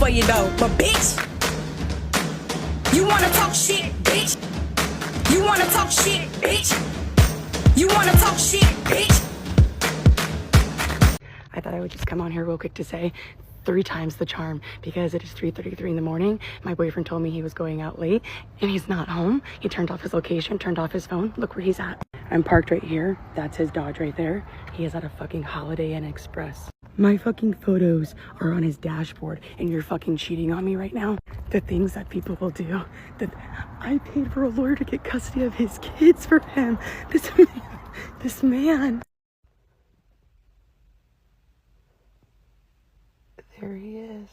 for you though. But bitch, you wanna talk shit, bitch. You wanna talk shit, bitch. You wanna talk shit, bitch. I thought I would just come on here real quick to say 3 times the charm, because it is 3:33 in the morning. My boyfriend told me he was going out late and he's not home. He turned off his location, turned off his phone. Look where he's at. I'm parked right here. That's his Dodge right there. He is at a fucking Holiday Inn Express. My fucking photos are on his dashboard and you're fucking cheating on me right now. The things that people will do. That I paid for a lawyer to get custody of his kids for him. This man. There he is.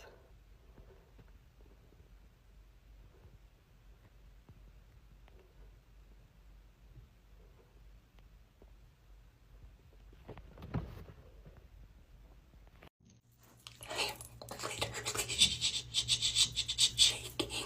I am literally shaking.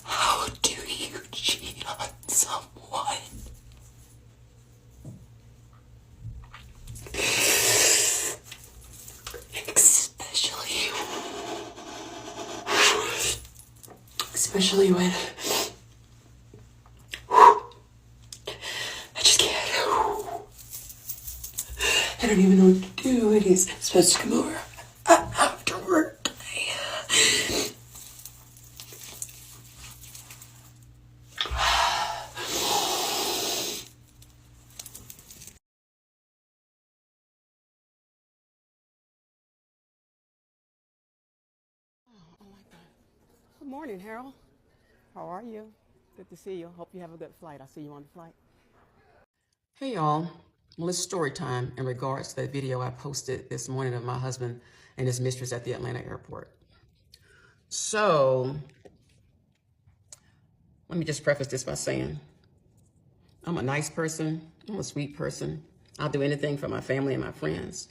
How do you cheat on someone? Especially when I just can't. I don't even know what to do, and he's supposed to come over after work. Good morning, Harold. How are you? Good to see you. Hope you have a good flight. I'll see you on the flight. Hey, y'all. Well, it's story time in regards to that video I posted this morning of my husband and his mistress at the Atlanta airport. So, let me just preface this by saying, I'm a nice person. I'm a sweet person. I'll do anything for my family and my friends.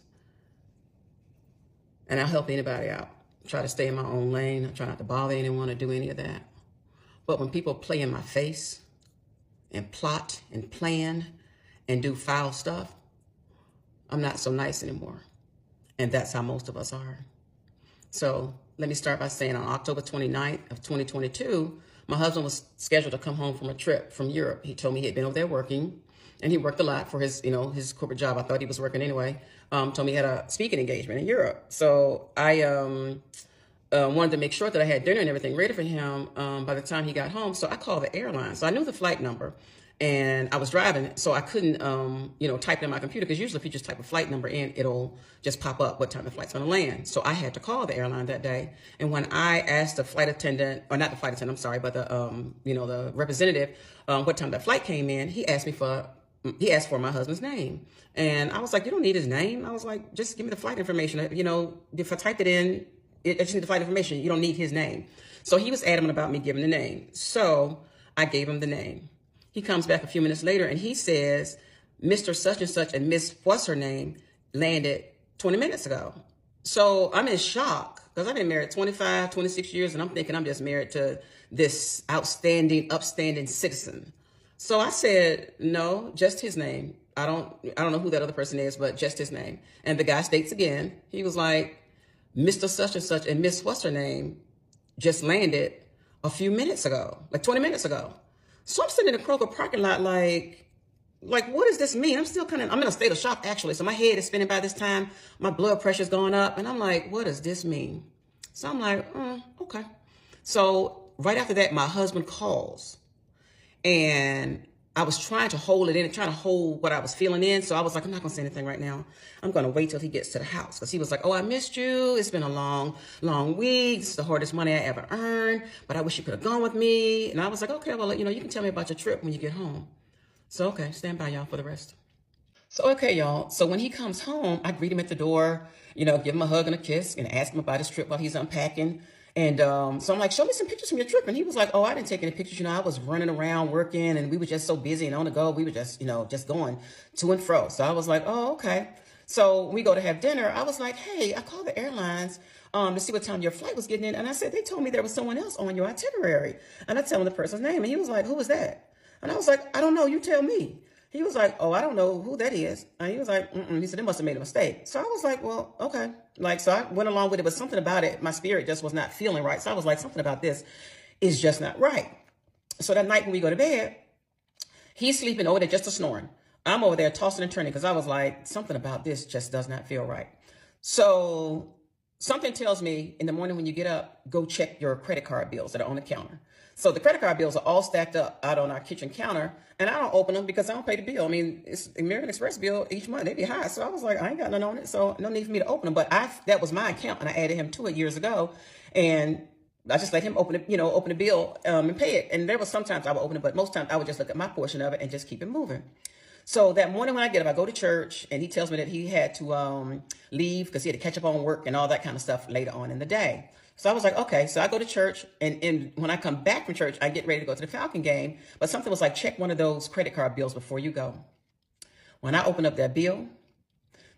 And I'll help anybody out. Try to stay in my own lane. I try not to bother anyone or do any of that. But when people play in my face and plot and plan and do foul stuff, I'm not so nice anymore. And that's how most of us are. So let me start by saying on October 29th of 2022, my husband was scheduled to come home from a trip from Europe. He told me he had been over there working, and he worked a lot for his, his corporate job. I thought he was working anyway. Told me he had a speaking engagement in Europe. So I wanted to make sure that I had dinner and everything ready for him by the time he got home. So I called the airline. So I knew the flight number, and I was driving, so I couldn't, type it in my computer, because usually if you just type a flight number in, it'll just pop up what time the flight's going to land. So I had to call the airline that day. And when I asked the flight attendant, or not the flight attendant, I'm sorry, but the representative, what time the flight came in, he asked for my husband's name. And I was like, you don't need his name. I was like, just give me the flight information. If I typed it in, I just need the flight information. You don't need his name. So he was adamant about me giving the name. So I gave him the name. He comes back a few minutes later and he says, Mr. Such and Such and Miss what's her name landed 20 minutes ago. So I'm in shock, because I've been married 25, 26 years, and I'm thinking I'm just married to this outstanding, upstanding citizen. So I said, no, just his name. I don't know who that other person is, but just his name. And the guy states again, he was like, Mr. Such and Such and Miss what's her name just landed a few minutes ago, like 20 minutes ago. So I'm sitting in the Kroger parking lot like, what does this mean? I'm in a state of shock, actually. So my head is spinning by this time. My blood pressure's going up. And I'm like, what does this mean? So I'm like, okay. So right after that, my husband calls. And I was trying to hold it in, trying to hold what I was feeling in. So I was like, I'm not going to say anything right now. I'm going to wait till he gets to the house. Because he was like, oh, I missed you. It's been a long, long week. It's the hardest money I ever earned. But I wish you could have gone with me. And I was like, okay, well, you can tell me about your trip when you get home. So, okay, stand by, y'all, for the rest. So, okay, y'all. So when he comes home, I greet him at the door, give him a hug and a kiss and ask him about his trip while he's unpacking. And so I'm like, show me some pictures from your trip. And he was like, oh, I didn't take any pictures. I was running around working, and we were just so busy and on the go. We were just, just going to and fro. So I was like, oh, okay. So we go to have dinner. I was like, hey, I called the airlines to see what time your flight was getting in. And I said, they told me there was someone else on your itinerary. And I tell him the person's name. And he was like, who was that? And I was like, I don't know. You tell me. He was like, oh, I don't know who that is. And he was like, he said, they must have made a mistake. So I was like, well, okay. Like, so I went along with it, but something about it, my spirit just was not feeling right. So I was like, something about this is just not right. So that night when we go to bed, he's sleeping over there, just a snoring. I'm over there tossing and turning because I was like, something about this just does not feel right. So something tells me in the morning when you get up, go check your credit card bills that are on the counter. So the credit card bills are all stacked up out on our kitchen counter, and I don't open them because I don't pay the bill. I mean, it's American Express bill each month. They be high. So I was like, I ain't got none on it, so no need for me to open them. But that was my account, and I added him to it years ago, and I just let him open it, open the bill and pay it. And there was sometimes I would open it, but most times I would just look at my portion of it and just keep it moving. So that morning when I get up, I go to church, and he tells me that he had to leave because he had to catch up on work and all that kind of stuff later on in the day. So I was like, okay. So I go to church, and when I come back from church, I get ready to go to the Falcon game. But something was like, check one of those credit card bills before you go. When I opened up that bill,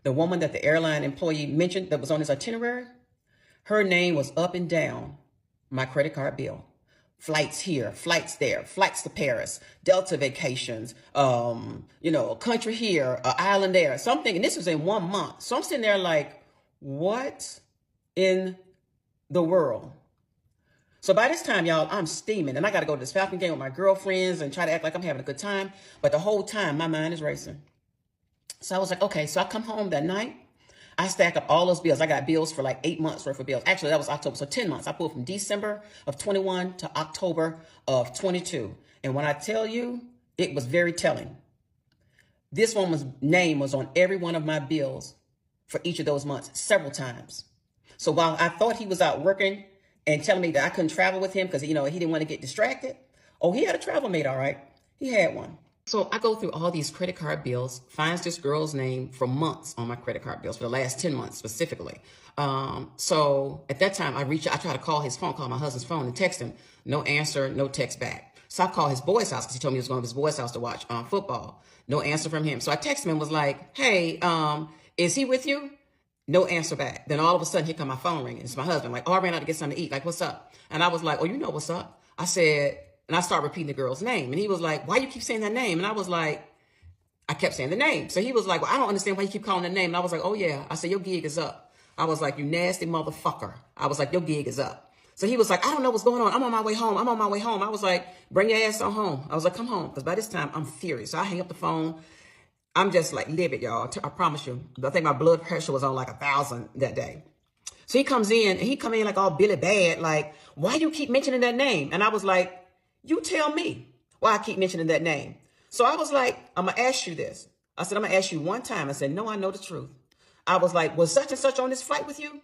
the woman that the airline employee mentioned that was on his itinerary, her name was up and down my credit card bill. Flights here, flights there, flights to Paris, Delta vacations, a country here, an island there, something. And this was in 1 month. So I'm sitting there like, what in the world? So by this time, y'all, I'm steaming, and I got to go to this Falcon game with my girlfriends and try to act like I'm having a good time. But the whole time, my mind is racing. So I was like, okay. So I come home that night. I stack up all those bills. I got bills for like 8 months worth of bills. Actually, that was October. So 10 months. I pulled from December of 21 to October of 22. And when I tell you, it was very telling. This woman's name was on every one of my bills for each of those months several times. So while I thought he was out working and telling me that I couldn't travel with him because, he didn't want to get distracted. Oh, he had a travel mate, all right. He had one. So I go through all these credit card bills, finds this girl's name for months on my credit card bills for the last 10 months specifically. So at that time, I try to call his phone, call my husband's phone and text him. No answer, no text back. So I call his boy's house because he told me he was going to his boy's house to watch football. No answer from him. So I text him and was like, hey, is he with you? No answer back. Then all of a sudden, here come my phone ringing. It's my husband. Like, oh, I ran out to get something to eat. Like, what's up? And I was like, oh, you know what's up? I said, and I started repeating the girl's name. And he was like, why you keep saying that name? And I was like, I kept saying the name. So he was like, well, I don't understand why you keep calling the name. And I was like, oh, yeah. I said, your gig is up. I was like, you nasty motherfucker. I was like, your gig is up. So he was like, I don't know what's going on. I'm on my way home. I'm on my way home. I was like, bring your ass on home. I was like, come home. Because by this time, I'm furious. So I hang up the phone. I'm just like livid, y'all. I promise you. I think my blood pressure was on like 1,000 that day. So he comes in, and he come in like all Billy Bad, like, why you keep mentioning that name? And I was like, you tell me why I keep mentioning that name. So I was like, I'm going to ask you this. I said, I'm going to ask you one time. I said, no, I know the truth. I was like, was such and such on this flight with you?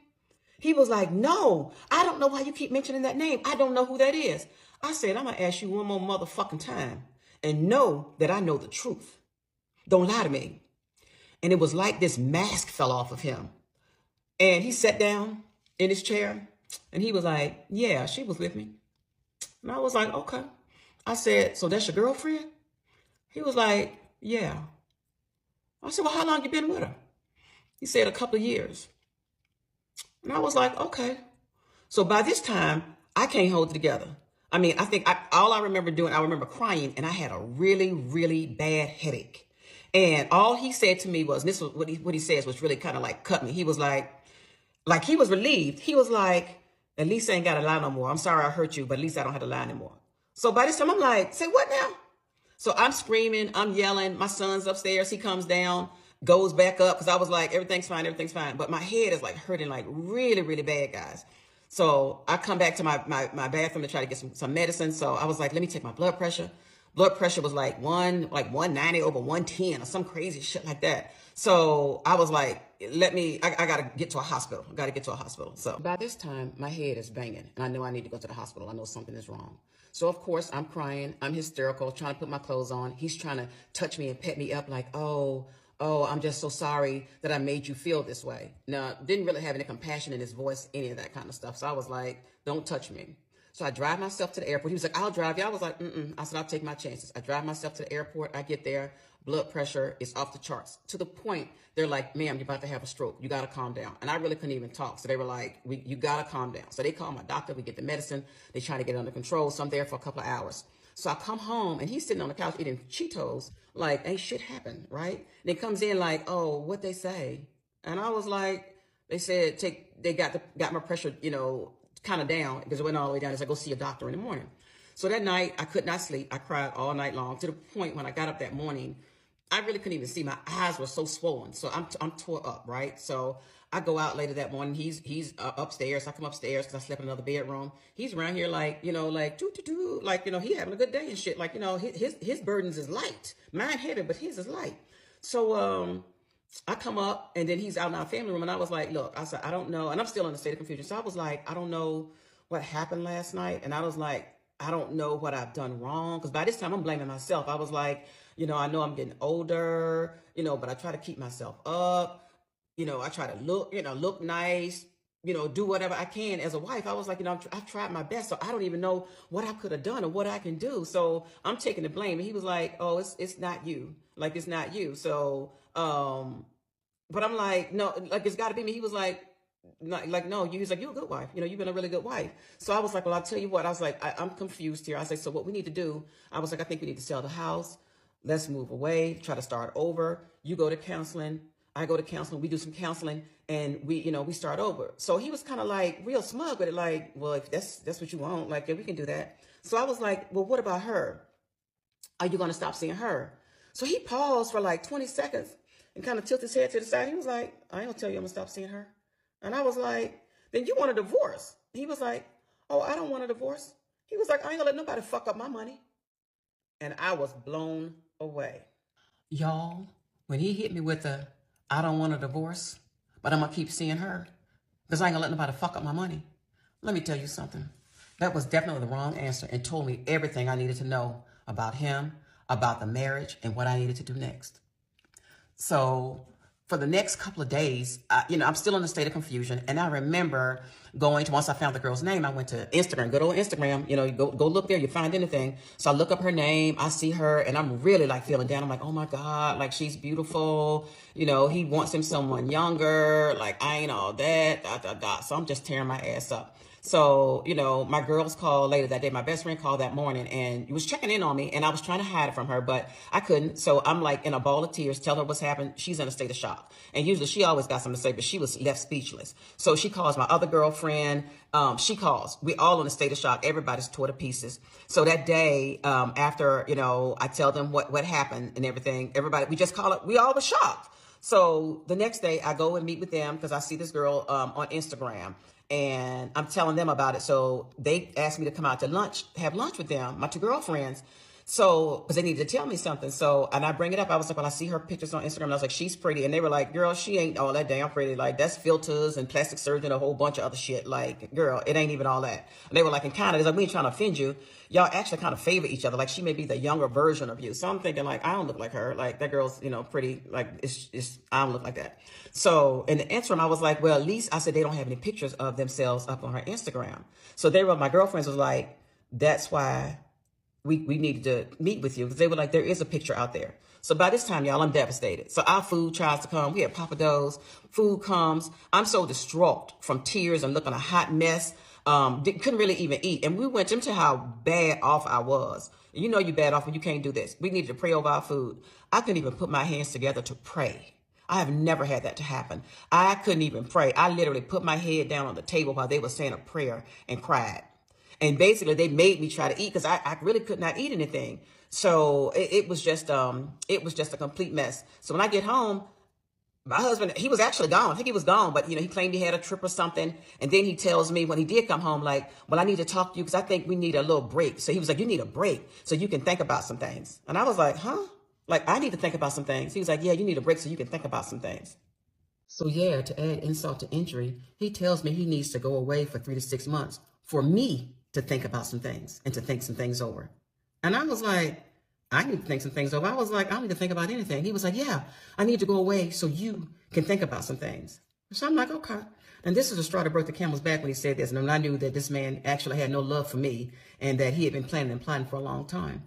He was like, no, I don't know why you keep mentioning that name. I don't know who that is. I said, I'm going to ask you one more motherfucking time and know that I know the truth. Don't lie to me. And it was like this mask fell off of him. And he sat down in his chair and he was like, yeah, she was with me. And I was like, okay. I said, so that's your girlfriend? He was like, yeah. I said, well, how long you been with her? He said a couple of years. And I was like, okay. So by this time, I can't hold it together. I mean, I think all I remember doing, I remember crying, and I had a really, really bad headache. And all he said to me was, and this was what he says was really kind of like cut me. He was like he was relieved. He was like, at least I ain't got to lie no more. I'm sorry I hurt you, but at least I don't have to lie anymore. So by this time, I'm like, say what now? So I'm screaming, I'm yelling. My son's upstairs. He comes down, goes back up because I was like, everything's fine, everything's fine. But my head is like hurting like really, really bad, guys. So I come back to my bathroom to try to get some medicine. So I was like, let me take my blood pressure. Blood pressure was like 190 over 110 or some crazy shit like that. So I was like, I got to get to a hospital. I got to get to a hospital. So by this time, my head is banging and I know I need to go to the hospital. I know something is wrong. So of course I'm crying. I'm hysterical, trying to put my clothes on. He's trying to touch me and pet me up like, oh, I'm just so sorry that I made you feel this way. Now, didn't really have any compassion in his voice, any of that kind of stuff. So I was like, don't touch me. So I drive myself to the airport. He was like, I'll drive you. I was like, I said, I'll take my chances. I drive myself to the airport. I get there. Blood pressure is off the charts to the point they're like, ma'am, you're about to have a stroke. You got to calm down. And I really couldn't even talk. So they were like, you got to calm down. So they call my doctor. We get the medicine. They try to get it under control. So I'm there for a couple of hours. So I come home and he's sitting on the couch eating Cheetos like ain't shit happened, right? And he comes in like, oh, what they say? And I was like, they said they got my pressure, kind of down because it went all the way down. It's like, go see a doctor in the morning. So that night I could not sleep. I cried all night long to the point when I got up that morning, I really couldn't even see. My eyes were so swollen. So I'm tore up, right? So I go out later that morning. He's upstairs. I come upstairs because I slept in another bedroom. He's around here like, like like, he having a good day and shit. Like, his burdens is light. Mine heavy, but his is light. So I come up and then he's out in our family room and I was like, look, I said, I don't know. And I'm still in a state of confusion. So I was like, I don't know what happened last night. And I was like, I don't know what I've done wrong. Because by this time I'm blaming myself. I was like, I know I'm getting older, but I try to keep myself up. I try to look nice, do whatever I can as a wife. I was like, I've tried my best. So I don't even know what I could have done or what I can do. So I'm taking the blame. And he was like, oh, it's not you. Like, it's not you. So, but I'm like, no, like, it's gotta be me. He was like, no, he's like, you're a good wife. You've been a really good wife. So I was like, well, I'll tell you what, I was like, I'm confused here. I was like, so what we need to do, I was like, I think we need to sell the house. Let's move away, try to start over. You go to counseling. I go to counseling. We do some counseling and we start over. So he was kind of like real smug with it. Like, well, if that's what you want, like, yeah, we can do that. So I was like, well, what about her? Are you going to stop seeing her? So he paused for like 20 seconds and kind of tilted his head to the side. He was like, I ain't gonna tell you I'm gonna stop seeing her. And I was like, then you want a divorce? He was like, oh, I don't want a divorce. He was like, I ain't gonna let nobody fuck up my money. And I was blown away. Y'all, when he hit me with the, I don't want a divorce, but I'm gonna keep seeing her because I ain't gonna let nobody fuck up my money. Let me tell you something. That was definitely the wrong answer and told me everything I needed to know about him, about the marriage, and what I needed to do next. So for the next couple of days, I'm still in a state of confusion. And I remember going to, once I found the girl's name, I went to Instagram, good old Instagram, you go look there, you find anything. So I look up her name, I see her, and I'm really like feeling down. I'm like, oh my God, like she's beautiful. He wants him someone younger. Like I ain't all that, So I'm just tearing my ass up. So, my girls called later that day. My best friend called that morning and was checking in on me and I was trying to hide it from her, but I couldn't. So I'm like in a ball of tears, tell her what's happened. She's in a state of shock. And usually she always got something to say, but she was left speechless. So she calls my other girlfriend. She calls. We all in a state of shock. Everybody's tore to pieces. So that day, after, I tell them what happened and everything, everybody, we just call it, we all were shocked. So the next day I go and meet with them because I see this girl on Instagram. And I'm telling them about it. So they asked me to come out to lunch, have lunch with them, my two girlfriends. So, because they needed to tell me something. So, and I bring it up. I was like, when I see her pictures on Instagram, I was like, she's pretty. And they were like, girl, she ain't all that damn pretty. Like, that's filters and plastic surgery and a whole bunch of other shit. Like, girl, it ain't even all that. And they were like, and kind of, like, we ain't trying to offend you. Y'all actually kind of favor each other. Like, she may be the younger version of you. So I'm thinking, like, I don't look like her. Like, that girl's, pretty. Like, I don't look like that. So in the interim, I was like, well, at least I said they don't have any pictures of themselves up on her Instagram. So my girlfriends was like, that's why we needed to meet with you, because they were like, there is a picture out there. So by this time, y'all, I'm devastated. So our food tries to come. We had Papa Do's. Food comes. I'm so distraught from tears and looking a hot mess. Couldn't really even eat. And we went into how bad off I was. You bad off when you can't do this. We needed to pray over our food. I couldn't even put my hands together to pray. I have never had that to happen. I couldn't even pray. I literally put my head down on the table while they were saying a prayer and cried. And basically they made me try to eat because I really could not eat anything. So it was just a complete mess. So when I get home, my husband, he was actually gone. I think he was gone, but he claimed he had a trip or something. And then he tells me when he did come home, like, well, I need to talk to you because I think we need a little break. So he was like, you need a break so you can think about some things. And I was like, huh? Like, I need to think about some things. He was like, yeah, you need a break so you can think about some things. So yeah, to add insult to injury, he tells me he needs to go away for 3 to 6 months for me to think about some things and to think some things over. And I was like, I need to think some things over. I was like, I don't need to think about anything. He was like, yeah, I need to go away so you can think about some things. So I'm like, okay. And this is the straw that broke the camel's back when he said this. And when I knew that this man actually had no love for me and that he had been planning and plotting for a long time.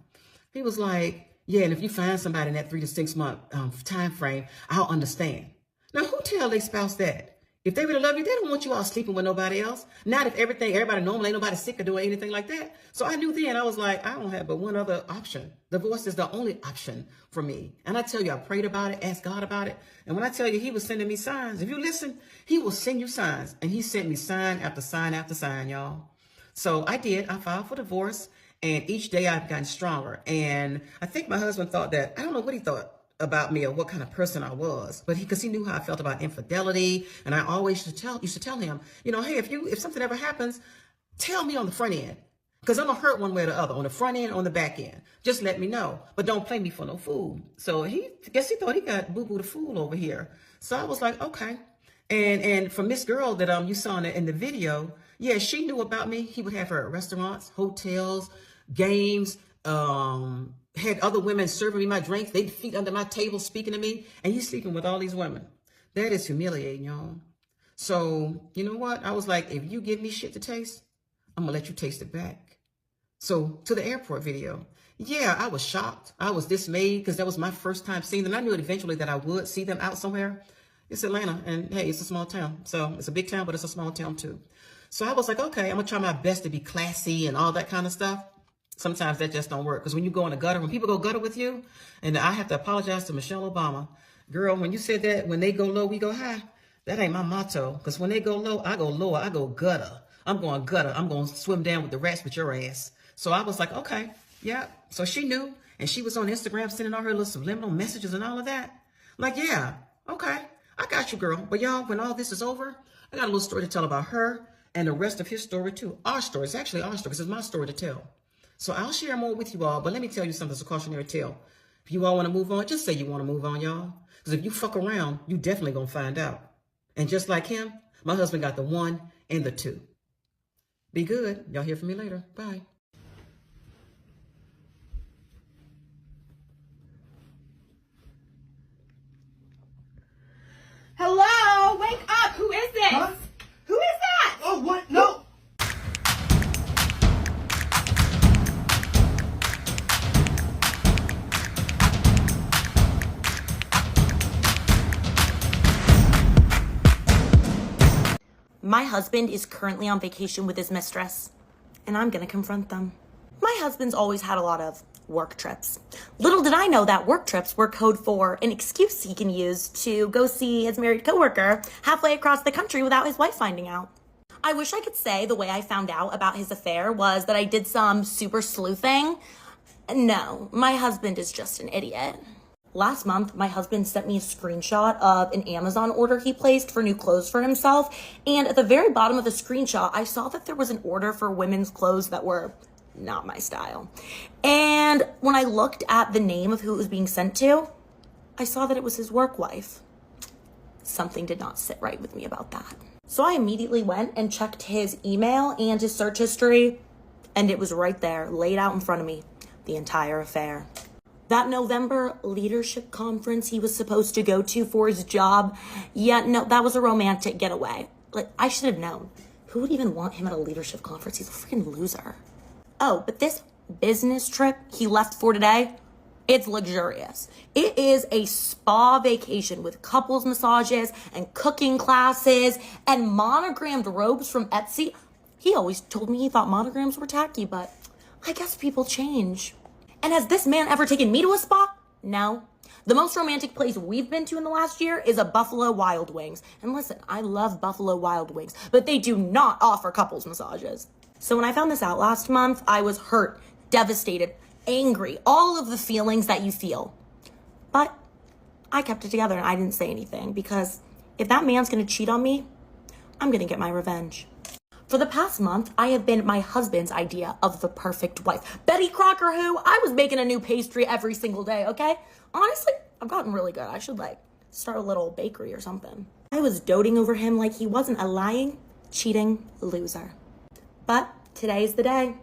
He was like, yeah, and if you find somebody in that 3 to 6 month time frame, I'll understand. Now, who tell their spouse that? If they really love you, they don't want you all sleeping with nobody else. Not if everybody normal, ain't nobody sick or doing anything like that. So I knew then, I was like, I don't have but one other option. Divorce is the only option for me. And I tell you, I prayed about it, asked God about it. And when I tell you, he was sending me signs. If you listen, he will send you signs. And he sent me sign after sign after sign, y'all. So I did. I filed for divorce. And each day I've gotten stronger. And I think my husband thought that, I don't know what he thought about me or what kind of person I was, but because he knew how I felt about infidelity. And I always used to tell him, you know, hey, if something ever happens, tell me on the front end, because I'm gonna hurt one way or the other, on the front end, on the back end. Just let me know, but don't play me for no fool. So I guess he thought he got boo-boo the fool over here. So I was like, okay. And from this girl that you saw in the video, yeah, she knew about me. He would have her at restaurants, hotels, games, had other women serving me my drinks. They'd feet under my table speaking to me. And he's sleeping with all these women. That is humiliating, y'all. So, you know what? I was like, if you give me shit to taste, I'm going to let you taste it back. So, to the airport video. Yeah, I was shocked. I was dismayed because that was my first time seeing them. I knew eventually that I would see them out somewhere. It's Atlanta. And, hey, it's a small town. So, it's a big town, but it's a small town, too. So, I was like, okay, I'm going to try my best to be classy and all that kind of stuff. Sometimes that just don't work. Because when you go in the gutter, when people go gutter with you, and I have to apologize to Michelle Obama. Girl, when you said that, when they go low, we go high. That ain't my motto. Because when they go low, I go lower. I go gutter. I'm going gutter. I'm going to swim down with the rats with your ass. So I was like, okay, yeah. So she knew. And she was on Instagram sending all her little subliminal messages and all of that. Like, yeah, okay. I got you, girl. But y'all, when all this is over, I got a little story to tell about her and the rest of his story too. Our story. It's actually our story because it's my story to tell. So I'll share more with you all, but let me tell you something. It's a cautionary tale. If you all want to move on, just say you want to move on, y'all. Because if you fuck around, you definitely going to find out. And just like him, my husband got the 1 and the 2. Be good. Y'all hear from me later. Bye. Hello? Wake up. Who is this? Huh? Who is that? Oh, what? No. My husband is currently on vacation with his mistress, and I'm gonna confront them. My husband's always had a lot of work trips. Little did I know that work trips were code for an excuse he can use to go see his married coworker halfway across the country without his wife finding out. I wish I could say the way I found out about his affair was that I did some super sleuthing. No, my husband is just an idiot. Last month, my husband sent me a screenshot of an Amazon order he placed for new clothes for himself. And at the very bottom of the screenshot, I saw that there was an order for women's clothes that were not my style. And when I looked at the name of who it was being sent to, I saw that it was his work wife. Something did not sit right with me about that. So I immediately went and checked his email and his search history, and it was right there, laid out in front of me, the entire affair. That November leadership conference he was supposed to go to for his job, yeah, no, that was a romantic getaway. Like, I should have known. Who would even want him at a leadership conference? He's a freaking loser. Oh, but this business trip he left for today, it's luxurious. It is a spa vacation with couples massages and cooking classes and monogrammed robes from Etsy. He always told me he thought monograms were tacky, but I guess people change. And has this man ever taken me to a spa? No. The most romantic place we've been to in the last year is a Buffalo Wild Wings. And listen, I love Buffalo Wild Wings, but they do not offer couples massages. So when I found this out last month, I was hurt, devastated, angry, all of the feelings that you feel. But I kept it together and I didn't say anything because if that man's gonna cheat on me, I'm gonna get my revenge. For the past month, I have been my husband's idea of the perfect wife. Betty Crocker who? I was making a new pastry every single day, okay? Honestly, I've gotten really good. I should start a little bakery or something. I was doting over him like he wasn't a lying, cheating loser. But today's the day.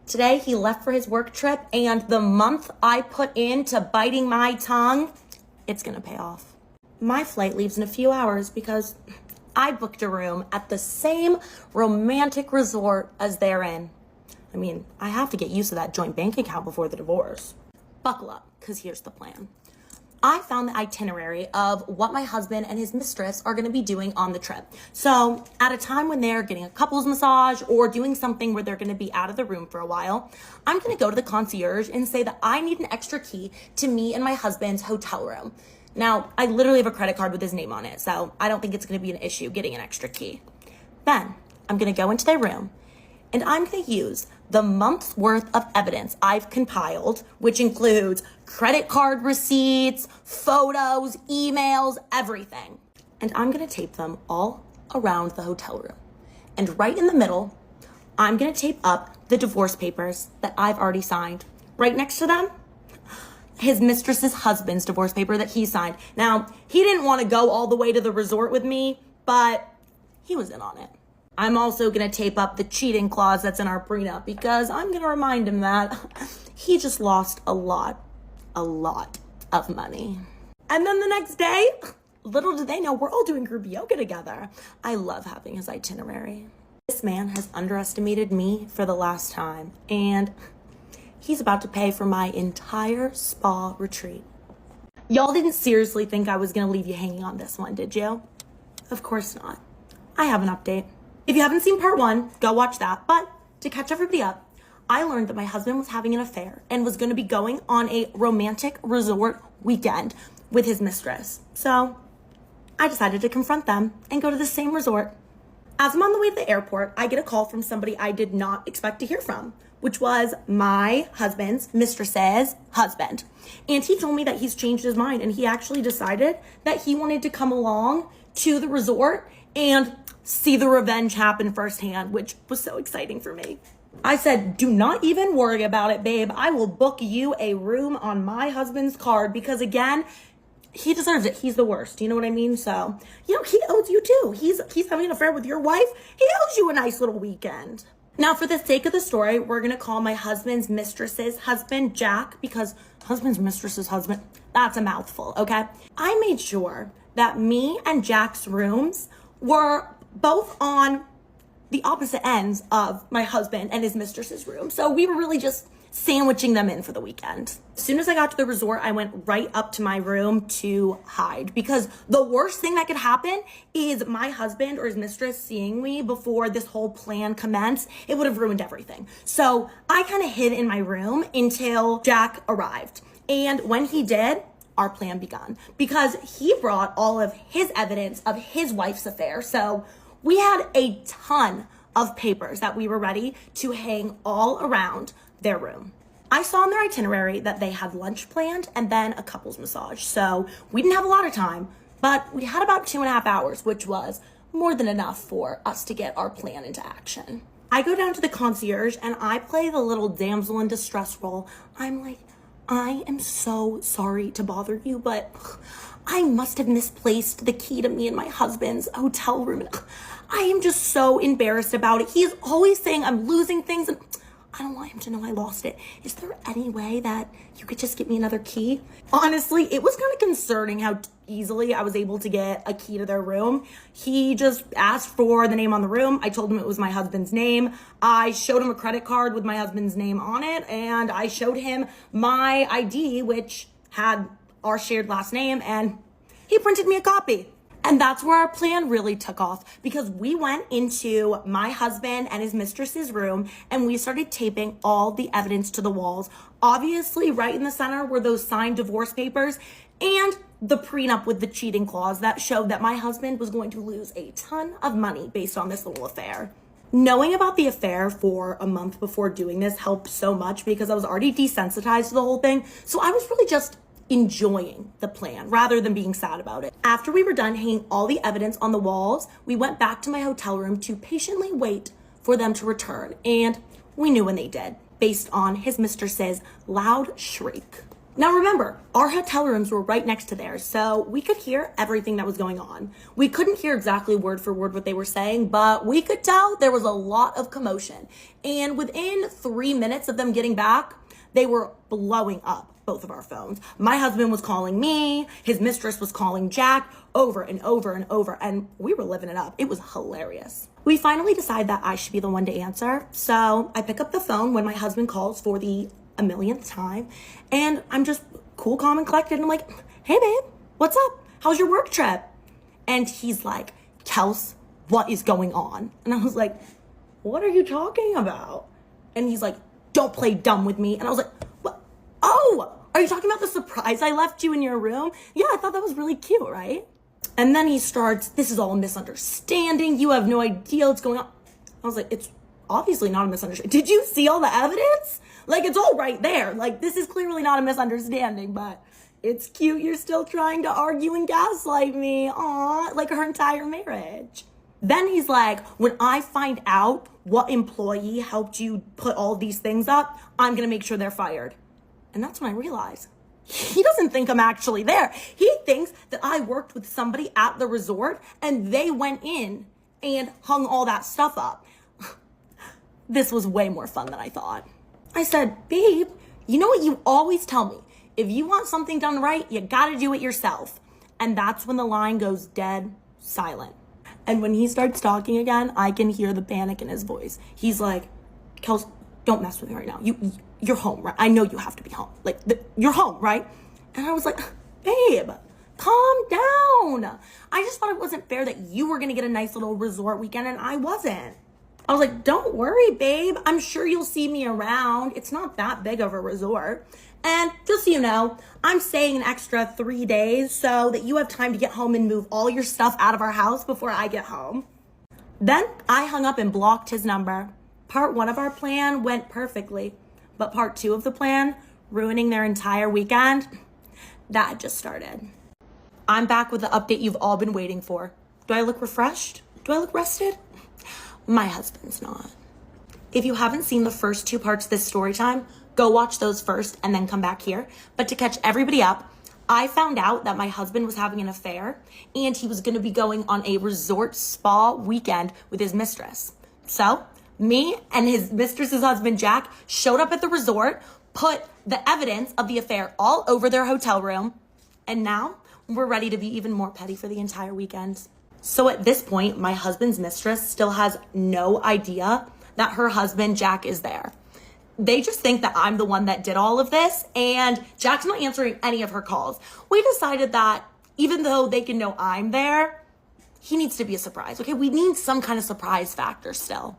Today he left for his work trip and the month I put into biting my tongue, it's gonna pay off. My flight leaves in a few hours because I booked a room at the same romantic resort as they're in. I mean, I have to get used to that joint bank account before the divorce. Buckle up, because here's the plan. I found the itinerary of what my husband and his mistress are going to be doing on the trip. So at a time when they're getting a couples massage or doing something where they're going to be out of the room for a while, I'm going to go to the concierge and say that I need an extra key to me and my husband's hotel room. Now, I literally have a credit card with his name on it, so I don't think it's going to be an issue getting an extra key. Then I'm going to go into their room and I'm going to use the month's worth of evidence I've compiled, which includes credit card receipts, photos, emails, everything. And I'm going to tape them all around the hotel room. And right in the middle, I'm going to tape up the divorce papers that I've already signed. Right next to them, his mistress's husband's divorce paper that he signed. Now, he didn't want to go all the way to the resort with me, but he was in on it. I'm also going to tape up the cheating clause that's in our prenup because I'm going to remind him that he just lost a lot of money. And then the next day, little did they know, we're all doing group yoga together. I love having his itinerary. This man has underestimated me for the last time, and he's about to pay for my entire spa retreat. Y'all didn't seriously think I was going to leave you hanging on this one, did you? Of course not. I have an update. If you haven't seen part 1, go watch that. But to catch everybody up, I learned that my husband was having an affair and was going to be going on a romantic resort weekend with his mistress. So I decided to confront them and go to the same resort. As I'm on the way to the airport, I get a call from somebody I did not expect to hear from, which was my husband's mistress's husband. And he told me that he's changed his mind and he actually decided that he wanted to come along to the resort and see the revenge happen firsthand, which was so exciting for me. I said, do not even worry about it, babe. I will book you a room on my husband's card because, again, he deserves it. He's the worst. You know what I mean? So, he owes you too. He's having an affair with your wife. He owes you a nice little weekend. Now, for the sake of the story, we're going to call my husband's mistress's husband Jack because husband's mistress's husband, that's a mouthful, okay? I made sure that me and Jack's rooms were both on the opposite ends of my husband and his mistress's room. So we were really just sandwiching them in for the weekend. As soon as I got to the resort, I went right up to my room to hide because the worst thing that could happen is my husband or his mistress seeing me before this whole plan commenced. It would have ruined everything. So I kind of hid in my room until Jack arrived. And when he did, our plan began because he brought all of his evidence of his wife's affair. So we had a ton of papers that we were ready to hang all around their room. I saw in their itinerary that they had lunch planned and then a couples massage. So we didn't have a lot of time, but we had about 2.5 hours, which was more than enough for us to get our plan into action. I go down to the concierge and I play the little damsel in distress role. I'm like, I am so sorry to bother you, but I must have misplaced the key to me and my husband's hotel room. I am just so embarrassed about it. He is always saying I'm losing things and I don't want him to know I lost it. Is there any way that you could just get me another key? Honestly, it was kind of concerning how easily I was able to get a key to their room. He just asked for the name on the room. I told him it was my husband's name. I showed him a credit card with my husband's name on it, and I showed him my ID, which had our shared last name, and he printed me a copy. And that's where our plan really took off because we went into my husband and his mistress's room and we started taping all the evidence to the walls. Obviously, right in the center were those signed divorce papers and the prenup with the cheating clause that showed that my husband was going to lose a ton of money based on this little affair. Knowing about the affair for a month before doing this helped so much because I was already desensitized to the whole thing. So I was really just enjoying the plan rather than being sad about it. After we were done hanging all the evidence on the walls, we went back to my hotel room to patiently wait for them to return. And we knew when they did, based on his mistress's loud shriek. Now remember, our hotel rooms were right next to theirs, so we could hear everything that was going on. We couldn't hear exactly word for word what they were saying, but we could tell there was a lot of commotion. And within 3 minutes of them getting back, they were blowing up both of our phones. My husband was calling me, his mistress was calling Jack over and over and over, and we were living it up. It was hilarious. We finally decide that I should be the one to answer, so I pick up the phone when my husband calls for the a millionth time, and I'm just cool, calm, and collected, and I'm like, hey babe, what's up? How's your work trip? And he's like, Kels, what is going on? And I was like, what are you talking about? And he's like, don't play dumb with me. And I was like, what? Oh, are you talking about the surprise I left you in your room? Yeah, I thought that was really cute, right? And then he starts, this is all a misunderstanding. You have no idea what's going on. I was like, it's obviously not a misunderstanding. Did you see all the evidence? Like, it's all right there. Like, this is clearly not a misunderstanding, but it's cute. You're still trying to argue and gaslight me. Aw, like our entire marriage. Then he's like, when I find out what employee helped you put all these things up, I'm going to make sure they're fired. And that's when I realized he doesn't think I'm actually there. He thinks that I worked with somebody at the resort and they went in and hung all that stuff up. This was way more fun than I thought. I said, babe, you know what you always tell me? If you want something done right, you got to do it yourself. And that's when the line goes dead silent. And when he starts talking again, I can hear the panic in his voice. He's like, Kels, don't mess with me right now. You're home, right? I know you have to be home. Like, you're home, right? And I was like, babe, calm down. I just thought it wasn't fair that you were going to get a nice little resort weekend and I wasn't. I was like, don't worry, babe. I'm sure you'll see me around. It's not that big of a resort. And just so you know, I'm staying an extra 3 days so that you have time to get home and move all your stuff out of our house before I get home. Then I hung up and blocked his number. Part 1 of our plan went perfectly, but part 2 of the plan, ruining their entire weekend, that had just started. I'm back with the update you've all been waiting for. Do I look refreshed? Do I look rested? My husband's not. If you haven't seen the first 2 parts of this story time, go watch those first and then come back here. But to catch everybody up, I found out that my husband was having an affair and he was going to be going on a resort spa weekend with his mistress. So me and his mistress's husband, Jack, showed up at the resort, put the evidence of the affair all over their hotel room, and now we're ready to be even more petty for the entire weekend. So at this point, my husband's mistress still has no idea that her husband, Jack, is there. They just think that I'm the one that did all of this, and Jack's not answering any of her calls. We decided that even though they can know I'm there, he needs to be a surprise, okay? We need some kind of surprise factor still.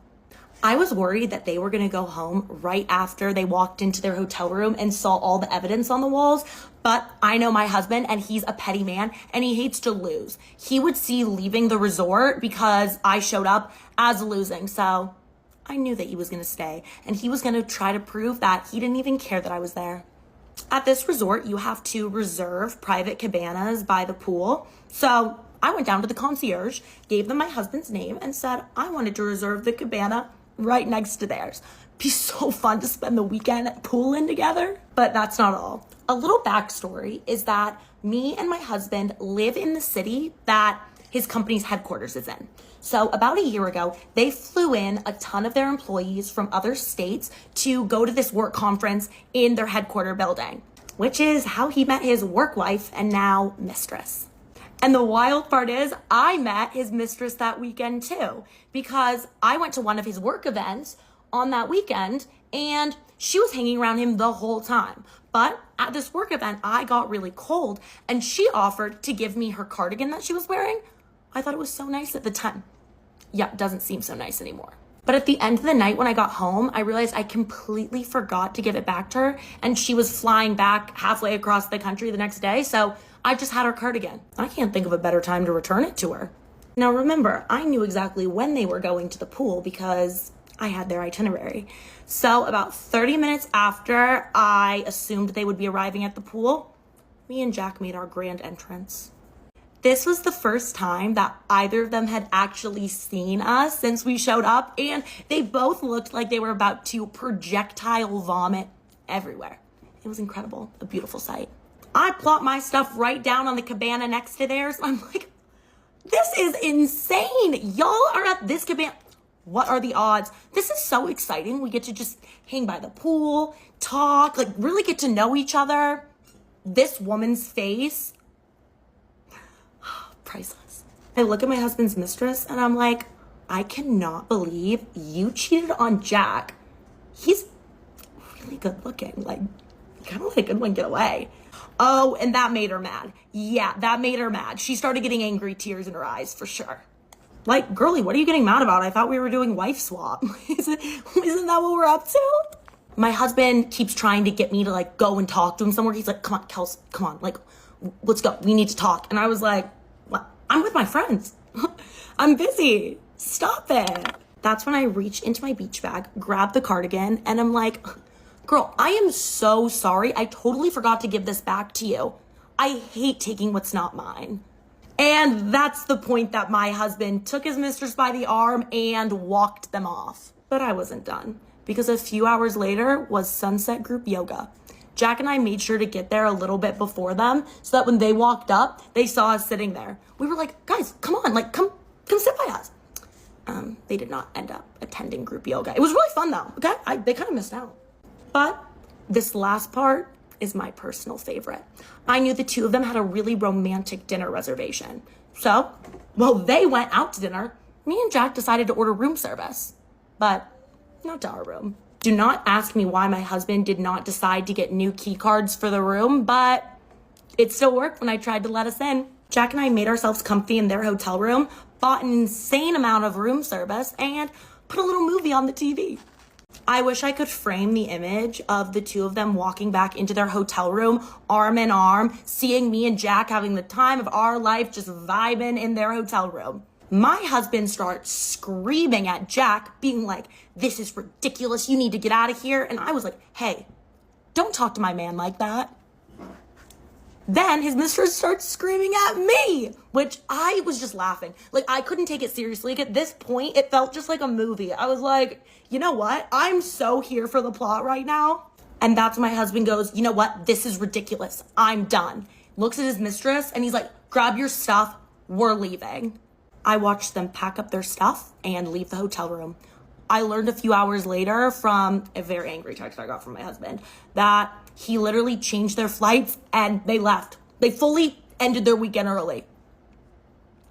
I was worried that they were gonna go home right after they walked into their hotel room and saw all the evidence on the walls, but I know my husband and he's a petty man and he hates to lose. He would see leaving the resort because I showed up as losing, so I knew that he was gonna stay and he was gonna try to prove that he didn't even care that I was there. At this resort, you have to reserve private cabanas by the pool, so I went down to the concierge, gave them my husband's name, and said I wanted to reserve the cabana right next to theirs. Be so fun to spend the weekend at pooling together. But that's not all. A little backstory is that me and my husband live in the city that his company's headquarters is in. So about a year ago, they flew in a ton of their employees from other states to go to this work conference in their headquarter building, which is how he met his work wife and now mistress. And the wild part is I met his mistress that weekend too, because I went to one of his work events on that weekend and she was hanging around him the whole time. But at this work event, I got really cold and she offered to give me her cardigan that she was wearing. I thought it was so nice at the time. Yeah, it doesn't seem so nice anymore. But at the end of the night when I got home, I realized I completely forgot to give it back to her and she was flying back halfway across the country the next day. So I just had her cardigan. I can't think of a better time to return it to her. Now remember, I knew exactly when they were going to the pool because I had their itinerary. So about 30 minutes after I assumed they would be arriving at the pool, me and Jack made our grand entrance. This was the first time that either of them had actually seen us since we showed up, and they both looked like they were about to projectile vomit everywhere. It was incredible, a beautiful sight. I plopped my stuff right down on the cabana next to theirs. I'm like, this is insane. Y'all are at this cabana. what are the odds? This is so exciting. We get to just hang by the pool, talk, like really get to know each other. This woman's face, priceless. I look at my husband's mistress and I'm like, I cannot believe you cheated on Jack. He's really good looking. Like, kind of let a good one get away. Oh, and that made her mad. Yeah, that made her mad. She started getting angry, tears in her eyes, for sure. Like, girlie, what are you getting mad about? I thought we were doing wife swap. Isn't that what we're up to? My husband keeps trying to get me to, like, go and talk to him somewhere. He's like, come on, Kels, come on. Like, let's go. We need to talk. And I was like, what? I'm with my friends. I'm busy. Stop it. That's when I reach into my beach bag, grab the cardigan, and I'm like, girl, I am so sorry. I totally forgot to give this back to you. I hate taking what's not mine. And that's the point that my husband took his mistress by the arm and walked them off. But I wasn't done, because a few hours later was sunset group yoga. Jack and I made sure to get there a little bit before them so that when they walked up, they saw us sitting there. We were like, guys, come on, like, come sit by us. They did not end up attending group yoga. It was really fun though, okay? They kind of missed out. But this last part is my personal favorite. I knew the two of them had a really romantic dinner reservation. So, while they went out to dinner, me and Jack decided to order room service. But not to our room. Do not ask me why my husband did not decide to get new key cards for the room, but it still worked when I tried to let us in. Jack and I made ourselves comfy in their hotel room, bought an insane amount of room service, and put a little movie on the TV. I wish I could frame the image of the two of them walking back into their hotel room, arm in arm, seeing me and Jack having the time of our life, just vibing in their hotel room. My husband starts screaming at Jack, being like, this is ridiculous, you need to get out of here. And I was like, hey, don't talk to my man like that. Then his mistress starts screaming at me, which I was just laughing. Like, I couldn't take it seriously. Like, at this point, it felt just like a movie. I was like, you know what? I'm so here for the plot right now. And that's when my husband goes, you know what? This is ridiculous. I'm done. Looks at his mistress and he's like, grab your stuff. We're leaving. I watched them pack up their stuff and leave the hotel room. I learned a few hours later from a very angry text I got from my husband that he literally changed their flights and they left. They fully ended their weekend early.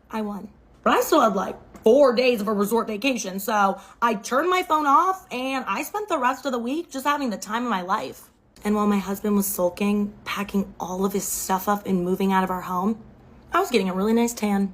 I won. But I still had like 4 days of a resort vacation. So I turned my phone off and I spent the rest of the week just having the time of my life. And while my husband was sulking, packing all of his stuff up and moving out of our home, I was getting a really nice tan.